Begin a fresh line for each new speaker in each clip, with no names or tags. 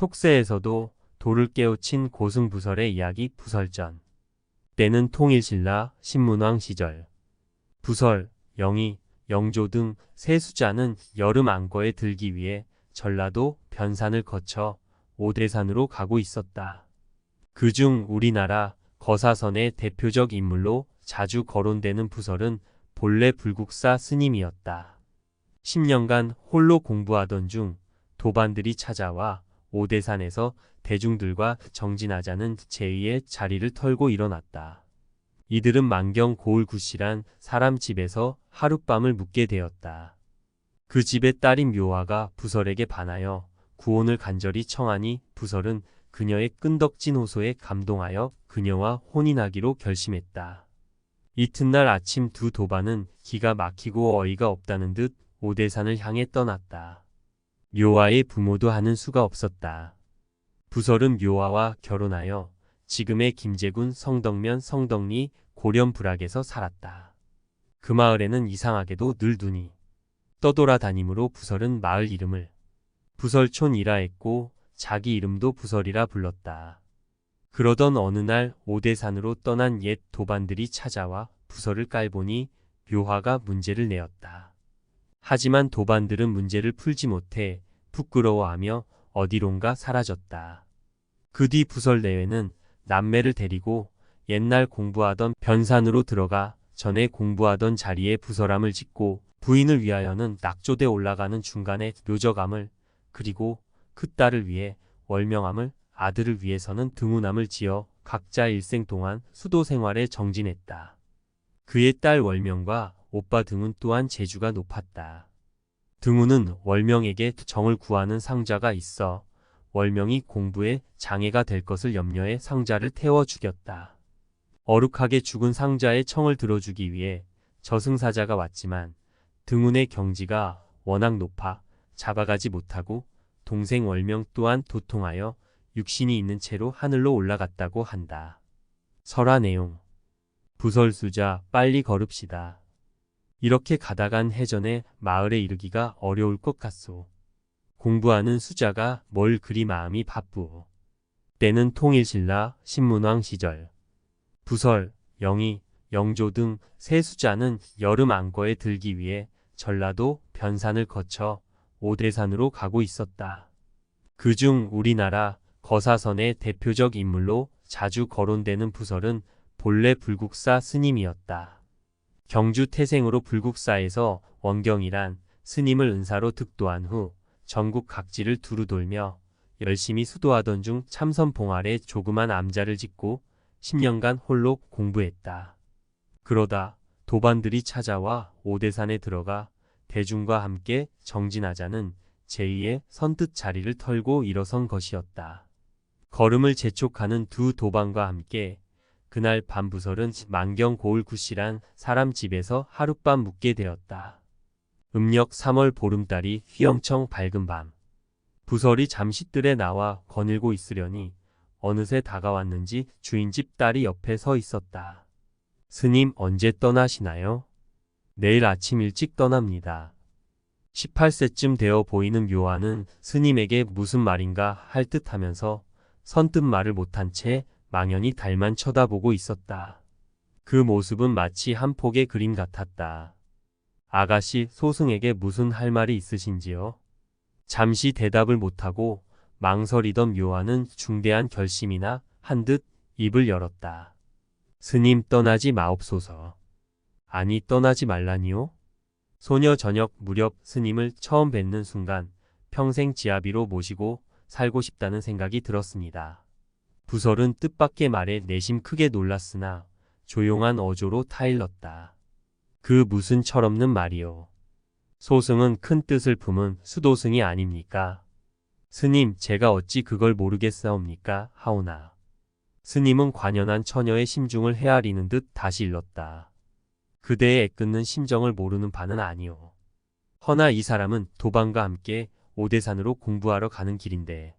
속세에서도 도를 깨우친 고승부설의 이야기 부설전. 때는 통일신라 신문왕 시절. 부설, 영희, 영조 등 세 수자는 여름 안거에 들기 위해 전라도 변산을 거쳐 오대산으로 가고 있었다. 그중 우리나라 거사선의 대표적 인물로 자주 거론되는 부설은 본래 불국사 스님이었다. 10년간 홀로 공부하던 중 도반들이 찾아와 오대산에서 대중들과 정진하자는 제의의 자리를 털고 일어났다. 이들은 만경 고을구씨란 사람 집에서 하룻밤을 묵게 되었다. 그 집의 딸인 묘화가 부설에게 반하여 구혼을 간절히 청하니 부설은 그녀의 끈덕진 호소에 감동하여 그녀와 혼인하기로 결심했다. 이튿날 아침 두 도반은 기가 막히고 어이가 없다는 듯 오대산을 향해 떠났다. 묘화의 부모도 하는 수가 없었다. 부설은 묘화와 결혼하여 지금의 김제군 성덕면 성덕리 고렴불악에서 살았다. 그 마을에는 이상하게도 늘 눈이 떠돌아다니므로 부설은 마을 이름을 부설촌이라 했고 자기 이름도 부설이라 불렀다. 그러던 어느 날 오대산으로 떠난 옛 도반들이 찾아와 부설을 깔보니 묘화가 문제를 내었다. 하지만 도반들은 문제를 풀지 못해 부끄러워하며 어디론가 사라졌다. 그 뒤 부설 내외는 남매를 데리고 옛날 공부하던 변산으로 들어가 전에 공부하던 자리에 부설함을 짓고 부인을 위하여는 낙조대 올라가는 중간에 묘적암을 그리고 그 딸을 위해 월명암을 아들을 위해서는 등운암을 지어 각자 일생 동안 수도 생활에 정진했다. 그의 딸 월명과 오빠 등운 또한 재주가 높았다. 등운은 월명에게 정을 구하는 상자가 있어 월명이 공부에 장애가 될 것을 염려해 상자를 태워 죽였다. 어룩하게 죽은 상자의 청을 들어주기 위해 저승사자가 왔지만 등운의 경지가 워낙 높아 잡아가지 못하고 동생 월명 또한 도통하여 육신이 있는 채로 하늘로 올라갔다고 한다. 설화 내용. 부설수자 빨리 걸읍시다. 이렇게 가다간 해전에 마을에 이르기가 어려울 것 같소. 공부하는 수자가 뭘 그리 마음이 바쁘오. 때는 통일신라 신문왕 시절. 부설, 영희, 영조 등 세 수자는 여름 안거에 들기 위해 전라도 변산을 거쳐 오대산으로 가고 있었다. 그중 우리나라 거사선의 대표적 인물로 자주 거론되는 부설은 본래 불국사 스님이었다. 경주 태생으로 불국사에서 원경이란 스님을 은사로 득도한 후 전국 각지를 두루 돌며 열심히 수도하던 중 참선봉알에 조그만 암자를 짓고 10년간 홀로 공부했다. 그러다 도반들이 찾아와 오대산에 들어가 대중과 함께 정진하자는 제의의 선뜻 자리를 털고 일어선 것이었다. 걸음을 재촉하는 두 도반과 함께 그날 밤 부설은 만경 고을구씨란 사람 집에서 하룻밤 묵게 되었다. 음력 3월 보름달이 휘영청 밝은 밤. 부설이 잠시뜰에 나와 거닐고 있으려니 어느새 다가왔는지 주인집 딸이 옆에 서 있었다. 스님 언제 떠나시나요? 내일 아침 일찍 떠납니다. 18세쯤 되어 보이는 묘화는 스님에게 무슨 말인가 할 듯 하면서 선뜻 말을 못한 채 망연히 달만 쳐다보고 있었다. 그 모습은 마치 한 폭의 그림 같았다. 아가씨 소승에게 무슨 할 말이 있으신지요? 잠시 대답을 못하고 망설이던 묘화는 중대한 결심이나 한 듯 입을 열었다. 스님 떠나지 마옵소서. 아니 떠나지 말라니요? 소녀 저녁 무렵 스님을 처음 뵙는 순간 평생 지아비로 모시고 살고 싶다는 생각이 들었습니다. 부설은 뜻밖의 말에 내심 크게 놀랐으나 조용한 어조로 타일렀다. 그 무슨 철없는 말이요. 소승은 큰 뜻을 품은 수도승이 아닙니까? 스님 제가 어찌 그걸 모르겠사옵니까 하오나. 스님은 관연한 처녀의 심중을 헤아리는 듯 다시 일렀다. 그대의 애끓는 심정을 모르는 바는 아니오. 허나 이 사람은 도반과 함께 오대산으로 공부하러 가는 길인데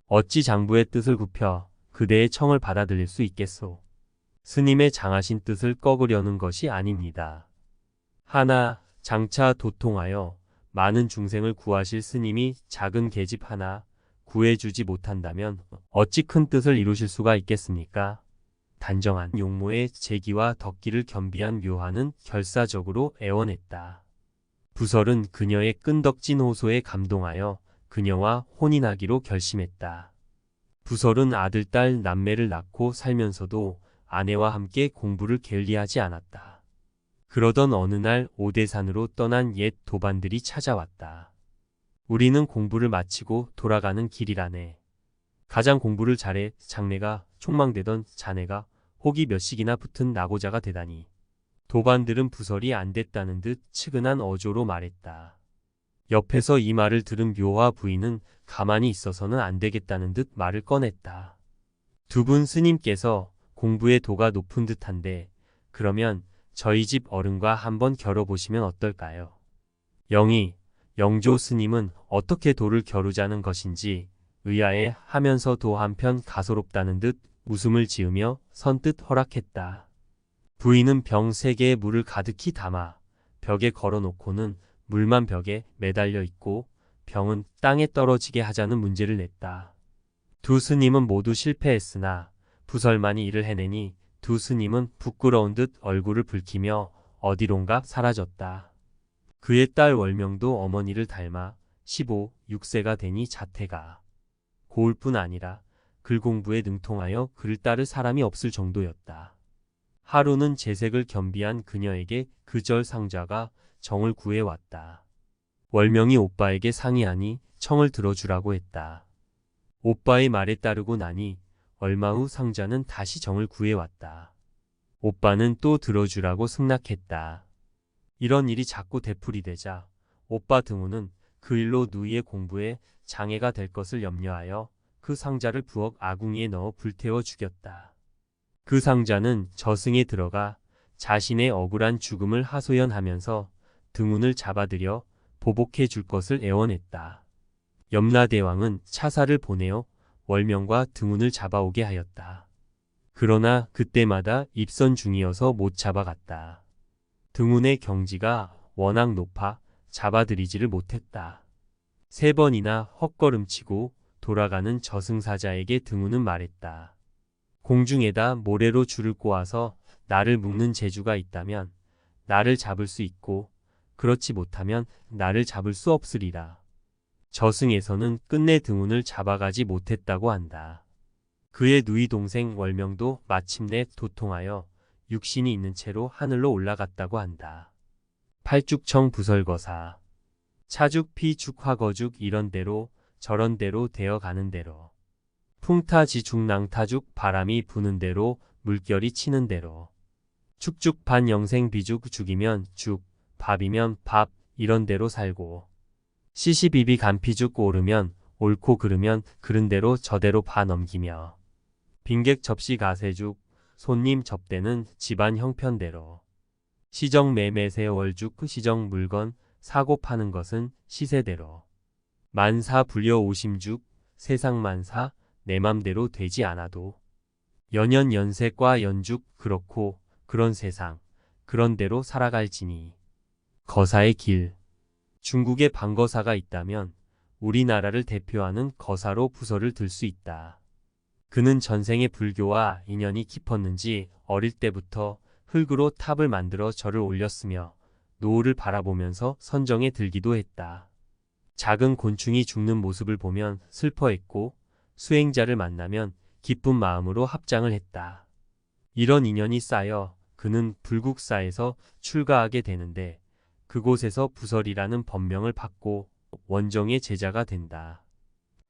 어찌 장부의 뜻을 굽혀 그대의 청을 받아들일 수 있겠소. 스님의 장하신 뜻을 꺾으려는 것이 아닙니다. 하나 장차 도통하여 많은 중생을 구하실 스님이 작은 계집 하나 구해주지 못한다면 어찌 큰 뜻을 이루실 수가 있겠습니까? 단정한 용모의 재기와 덕기를 겸비한 묘화는 결사적으로 애원했다. 부설은 그녀의 끈덕진 호소에 감동하여 그녀와 혼인하기로 결심했다. 부설은 아들, 딸, 남매를 낳고 살면서도 아내와 함께 공부를 게을리하지 않았다. 그러던 어느 날 오대산으로 떠난 옛 도반들이 찾아왔다. 우리는 공부를 마치고 돌아가는 길이라네. 가장 공부를 잘해 장래가 촉망되던 자네가 혹이 몇식이나 붙은 낙오자가 되다니. 도반들은 부설이 안 됐다는 듯 측은한 어조로 말했다. 옆에서 이 말을 들은 묘화 부인은 가만히 있어서는 안 되겠다는 듯 말을 꺼냈다. 두 분 스님께서 공부의 도가 높은 듯한데 그러면 저희 집 어른과 한번 겨뤄보시면 어떨까요? 영희, 영조 스님은 어떻게 도를 겨루자는 것인지 의아해 하면서 도 한편 가소롭다는 듯 웃음을 지으며 선뜻 허락했다. 부인은 병 3개에 물을 가득히 담아 벽에 걸어놓고는 물만 벽에 매달려 있고 병은 땅에 떨어지게 하자는 문제를 냈다. 두 스님은 모두 실패했으나 부설만이 일을 해내니 두 스님은 부끄러운 듯 얼굴을 붉히며 어디론가 사라졌다. 그의 딸 월명도 어머니를 닮아 15, 6세가 되니 자태가 고울 뿐 아니라 글 공부에 능통하여 그를 따를 사람이 없을 정도였다. 하루는 재색을 겸비한 그녀에게 그절 상자가 정을 구해왔다. 월명이 오빠에게 상의하니 청을 들어주라고 했다. 오빠의 말에 따르고 나니 얼마 후 상자는 다시 정을 구해왔다. 오빠는 또 들어주라고 승낙했다. 이런 일이 자꾸 되풀이되자 오빠 등호는 그 일로 누이의 공부에 장애가 될 것을 염려하여 그 상자를 부엌 아궁이에 넣어 불태워 죽였다. 그 상자는 저승에 들어가 자신의 억울한 죽음을 하소연하면서 등운을 잡아들여 보복해 줄 것을 애원했다. 염라대왕은 차사를 보내어 월명과 등운을 잡아오게 하였다. 그러나 그때마다 입선 중이어서 못 잡아갔다. 등운의 경지가 워낙 높아 잡아들이지를 못했다. 3번이나 헛걸음치고 돌아가는 저승사자에게 등운은 말했다. 공중에다 모래로 줄을 꼬아서 나를 묶는 재주가 있다면 나를 잡을 수 있고 그렇지 못하면 나를 잡을 수 없으리라. 저승에서는 끝내 등운을 잡아가지 못했다고 한다. 그의 누이 동생 월명도 마침내 도통하여 육신이 있는 채로 하늘로 올라갔다고 한다. 팔죽청 부설거사 차죽 피죽 화거죽 이런 대로 저런 대로 되어가는 대로 풍타지죽 낭타죽 바람이 부는 대로 물결이 치는 대로 축죽 반영생 비죽 죽이면 죽 밥이면 밥 이런 대로 살고 시시비비 간피죽 오르면 옳고 그르면 그른 대로 저대로 봐 넘기며 빈객 접시 가세죽 손님 접대는 집안 형편대로 시정 매매세 월죽 시정 물건 사고 파는 것은 시세대로 만사 불려 오심죽 세상 만사 내 맘대로 되지 않아도 연연 연세과 연죽 그렇고 그런 세상 그런 대로 살아갈지니 거사의 길 중국에 방거사가 있다면 우리나라를 대표하는 거사로 부설을 들 수 있다. 그는 전생의 불교와 인연이 깊었는지 어릴 때부터 흙으로 탑을 만들어 절을 올렸으며 노을을 바라보면서 선정에 들기도 했다. 작은 곤충이 죽는 모습을 보면 슬퍼했고 수행자를 만나면 기쁜 마음으로 합장을 했다. 이런 인연이 쌓여 그는 불국사에서 출가하게 되는데 그곳에서 부설이라는 법명을 받고 원정의 제자가 된다.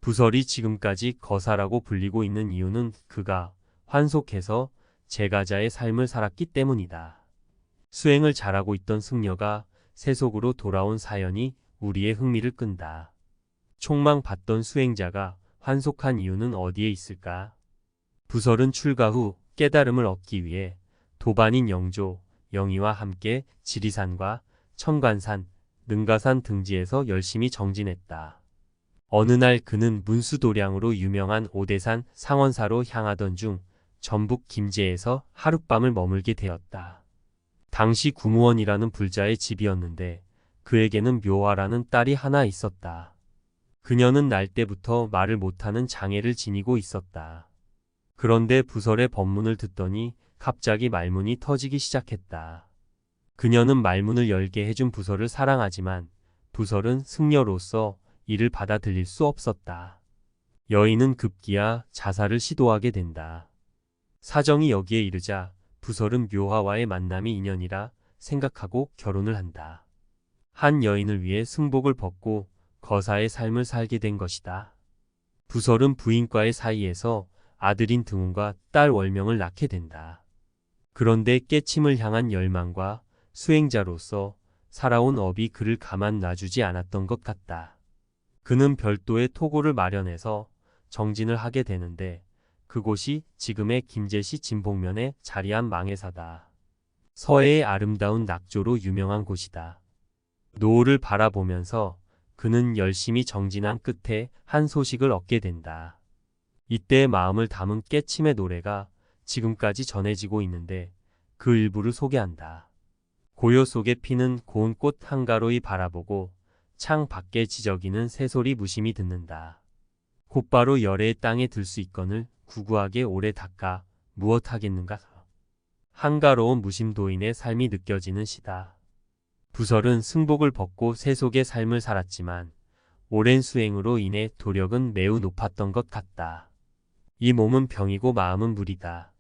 부설이 지금까지 거사라고 불리고 있는 이유는 그가 환속해서 제가자의 삶을 살았기 때문이다. 수행을 잘하고 있던 승려가 세속으로 돌아온 사연이 우리의 흥미를 끈다. 촉망받던 수행자가 환속한 이유는 어디에 있을까? 부설은 출가 후 깨달음을 얻기 위해 도반인 영조, 영희와 함께 지리산과 청관산, 능가산 등지에서 열심히 정진했다. 어느 날 그는 문수도량으로 유명한 오대산 상원사로 향하던 중 전북 김제에서 하룻밤을 머물게 되었다. 당시 구무원이라는 불자의 집이었는데 그에게는 묘화라는 딸이 하나 있었다. 그녀는 날 때부터 말을 못하는 장애를 지니고 있었다. 그런데 부설의 법문을 듣더니 갑자기 말문이 터지기 시작했다. 그녀는 말문을 열게 해준 부설을 사랑하지만 부설은 승려로서 이를 받아들일 수 없었다. 여인은 급기야 자살을 시도하게 된다. 사정이 여기에 이르자 부설은 묘화와의 만남이 인연이라 생각하고 결혼을 한다. 한 여인을 위해 승복을 벗고 거사의 삶을 살게 된 것이다. 부설은 부인과의 사이에서 아들인 등운과 딸 월명을 낳게 된다. 그런데 깨침을 향한 열망과 수행자로서 살아온 업이 그를 가만 놔주지 않았던 것 같다. 그는 별도의 토고를 마련해서 정진을 하게 되는데 그곳이 지금의 김제시 진복면에 자리한 망해사다. 서해의 아름다운 낙조로 유명한 곳이다. 노을을 바라보면서 그는 열심히 정진한 끝에 한 소식을 얻게 된다. 이때 마음을 담은 깨침의 노래가 지금까지 전해지고 있는데 그 일부를 소개한다. 고요 속에 피는 고운 꽃 한가로이 바라보고 창 밖에 지저귀는 새소리 무심히 듣는다. 곧바로 열애의 땅에 들 수 있거늘 구구하게 오래 닦아 무엇하겠는가. 한가로운 무심도인의 삶이 느껴지는 시다. 부설은 승복을 벗고 세속의 삶을 살았지만 오랜 수행으로 인해 도력은 매우 높았던 것 같다. 이 몸은 병이고 마음은 물이다.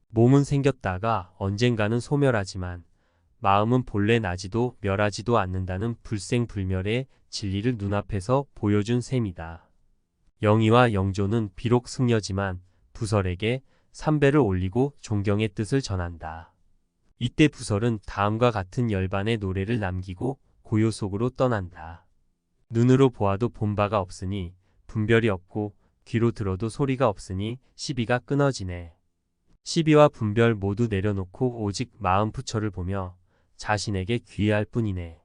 몸은 생겼다가 언젠가는 소멸하지만 마음은 본래 나지도 멸하지도 않는다는 불생불멸의 진리를 눈앞에서 보여준 셈이다. 영희와 영조는 비록 승려지만 부설에게 삼배를 올리고 존경의 뜻을 전한다. 이때 부설은 다음과 같은 열반의 노래를 남기고 고요 속으로 떠난다. 눈으로 보아도 본 바가 없으니 분별이 없고 귀로 들어도 소리가 없으니 시비가 끊어지네. 시비와 분별 모두 내려놓고 오직 마음 부처를 보며 자신에게 귀의할 뿐이네.